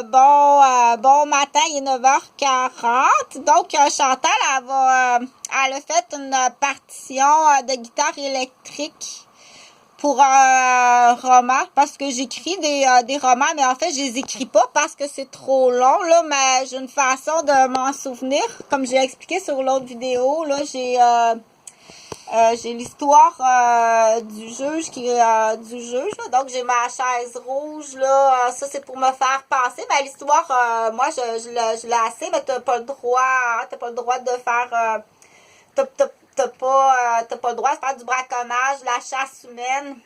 bon matin, il est 9h40. Donc, Chantal, elle a fait une partition de guitare électrique pour un roman, parce que j'écris des romans, mais en fait, je les écris pas parce que c'est trop long, là, mais j'ai une façon de m'en souvenir. Comme j'ai expliqué sur l'autre vidéo, là, j'ai l'histoire du juge là. Donc j'ai ma chaise rouge là, ça c'est pour me faire penser, mais l'histoire moi je l'ai assez, mais t'as pas le droit de faire t'as pas le droit de faire du braconnage, la chasse humaine.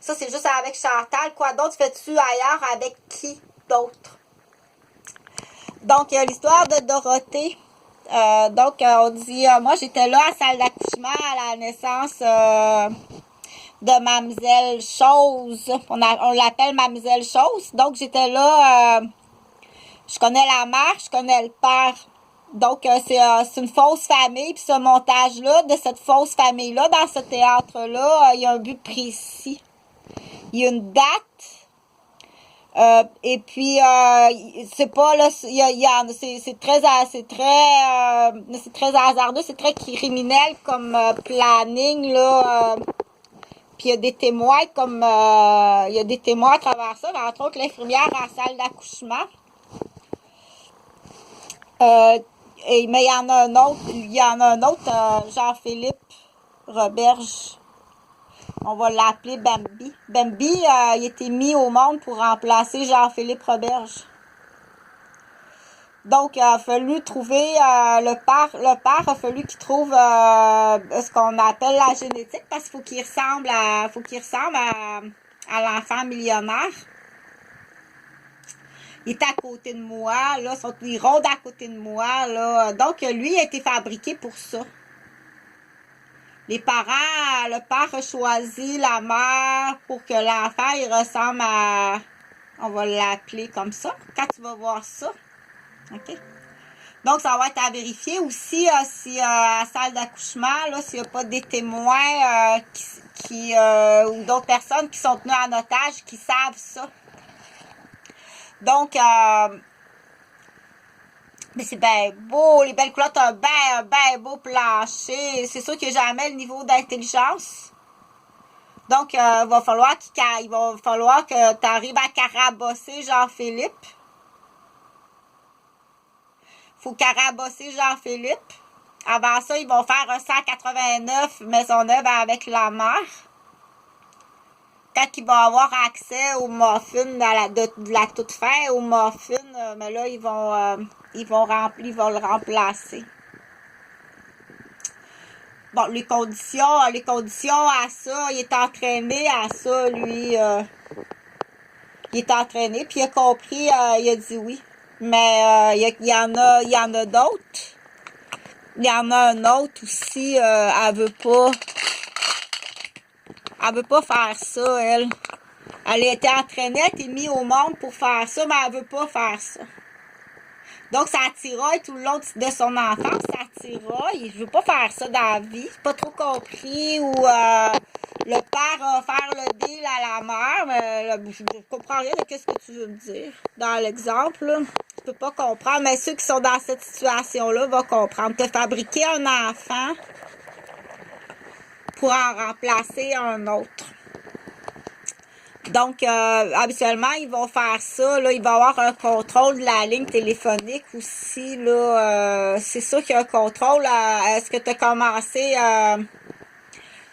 Ça c'est juste avec Chantal. Quoi d'autre fais-tu ailleurs, avec qui d'autre? Donc l'histoire de Dorothée. Donc, on dit, moi j'étais là à la salle d'accouchement à la naissance de Mademoiselle Chose. On l'appelle Mademoiselle Chose. Donc, j'étais là, je connais la mère, je connais le père. Donc, c'est une fausse famille. Puis ce montage-là, de cette fausse famille-là, dans ce théâtre-là, il y a un but précis. Il y a une date. Et puis c'est pas là, c'est très hasardeux, c'est très criminel comme planning là. Puis il y a des témoins il y a des témoins à travers ça, entre autres l'infirmière à la salle d'accouchement. Mais il y en a un autre, Jean-Philippe Roberge. On va l'appeler Bambi. Bambi, il était mis au monde pour remplacer Jean-Philippe Roberge. Donc, il a fallu trouver le père a fallu qu'il trouve ce qu'on appelle la génétique, parce qu'il faut qu'il ressemble à l'enfant millionnaire. Il est à côté de moi, là, ils rôdent à côté de moi, là. Donc, lui, il a été fabriqué pour ça. Les parents, le père a choisi la mère pour que l'enfant, il ressemble à... On va l'appeler comme ça, quand tu vas voir ça. OK? Donc, ça va être à vérifier aussi si à la salle d'accouchement, là, s'il n'y a pas des témoins ou d'autres personnes qui sont tenues en otage qui savent ça. Donc, mais c'est bien beau, les belles couleurs, t'as un bien beau plancher. C'est sûr qu'il n'y a jamais le niveau d'intelligence. Donc, il va falloir que tu arrives à carabosser Jean-Philippe. Faut carabosser Jean-Philippe. Avant ça, ils vont faire un 189 Maisonneuve avec la mère. Quand il va avoir accès aux muffins de la toute fin, aux muffins, mais là, ils vont le remplacer. Bon, les conditions à ça, il est entraîné à ça, lui. Il est entraîné, puis il a compris, il a dit oui. Mais il y en a d'autres. Il y en a un autre aussi, elle veut pas faire ça, elle. Elle a été entraînée, elle a été mise au monde pour faire ça, mais elle veut pas faire ça. Donc, ça attiraille tout le long de son enfance, ça attiraille. Je veux pas faire ça dans la vie. Pas trop compris, ou le père va faire le deal à la mère, mais je comprends rien de ce que tu veux me dire. Dans l'exemple, là, je peux pas comprendre, mais ceux qui sont dans cette situation-là vont comprendre. Tu as fabriqué un enfant pour en remplacer un autre. Donc, habituellement, ils vont faire ça. Là, il va y avoir un contrôle de la ligne téléphonique aussi. Là, c'est sûr qu'il y a un contrôle. Est-ce que tu as commencé...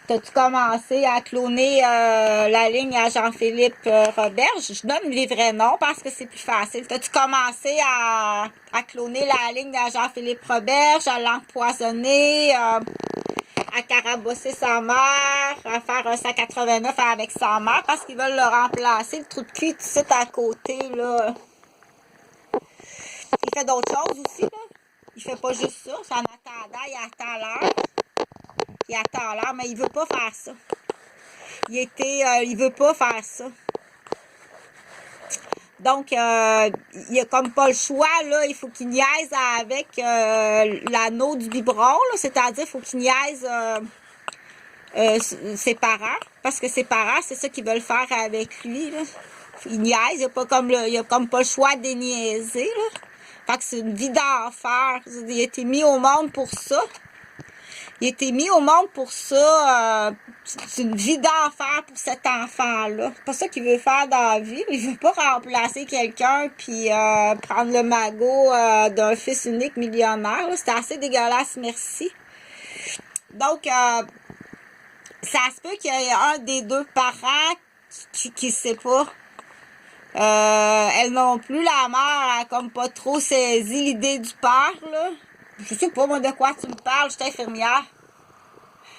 T'as-tu commencé à cloner la ligne à Jean-Philippe Roberge? Je donne les vrais noms parce que c'est plus facile. T'as-tu commencé à cloner la ligne à Jean-Philippe Roberge, à l'empoisonner, à carabosser sa mère, à faire un 189 avec sa mère parce qu'ils veulent le remplacer, le trou de cul, tout ça à côté, là. Il fait d'autres choses aussi, là. Il fait pas juste ça. C'est en attendant, il attend l'heure. Il attend l'heure, mais il veut pas faire ça. Il veut pas faire ça. Donc, il a comme pas le choix, là. Il faut qu'il niaise avec l'anneau du biberon, là. C'est-à-dire, il faut qu'il niaise ses parents. Parce que ses parents, c'est ça qu'ils veulent faire avec lui, là. Il niaise, il a comme pas le choix de déniaiser, là. Fait que c'est une vie d'enfer. Il a été mis au monde pour ça. Il a été mis au monde pour ça. C'est une vie d'enfer pour cet enfant-là. C'est pas ça qu'il veut faire dans la vie. Il veut pas remplacer quelqu'un puis prendre le magot d'un fils unique millionnaire. C'est assez dégueulasse, merci. Donc, ça se peut qu'il y ait un des deux parents qui sait pas. Elle non plus, la mère a comme pas trop saisi l'idée du père, là. Je sais pas, moi, de quoi tu me parles, je suis infirmière.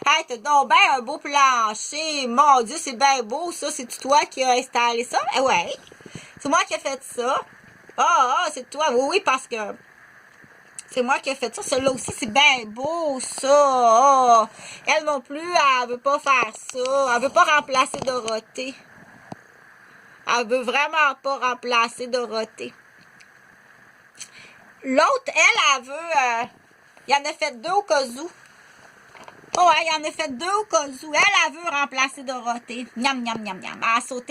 Hey, t'as donc ben un beau plancher. Mon Dieu, c'est bien beau, ça. C'est toi qui as installé ça? Eh ouais. C'est moi qui ai fait ça. C'est toi. Oui, parce que c'est moi qui ai fait ça. Celui-là aussi, c'est bien beau, ça. Elle non plus, elle veut pas faire ça. Elle veut pas remplacer Dorothée. Elle veut vraiment pas remplacer Dorothée. L'autre, elle veut... il y en a fait 2 au cas où. Oh, ouais, il y en a fait 2 au cas où. Elle veut remplacer Dorothée. Miam, miam, miam, miam. Elle a sauté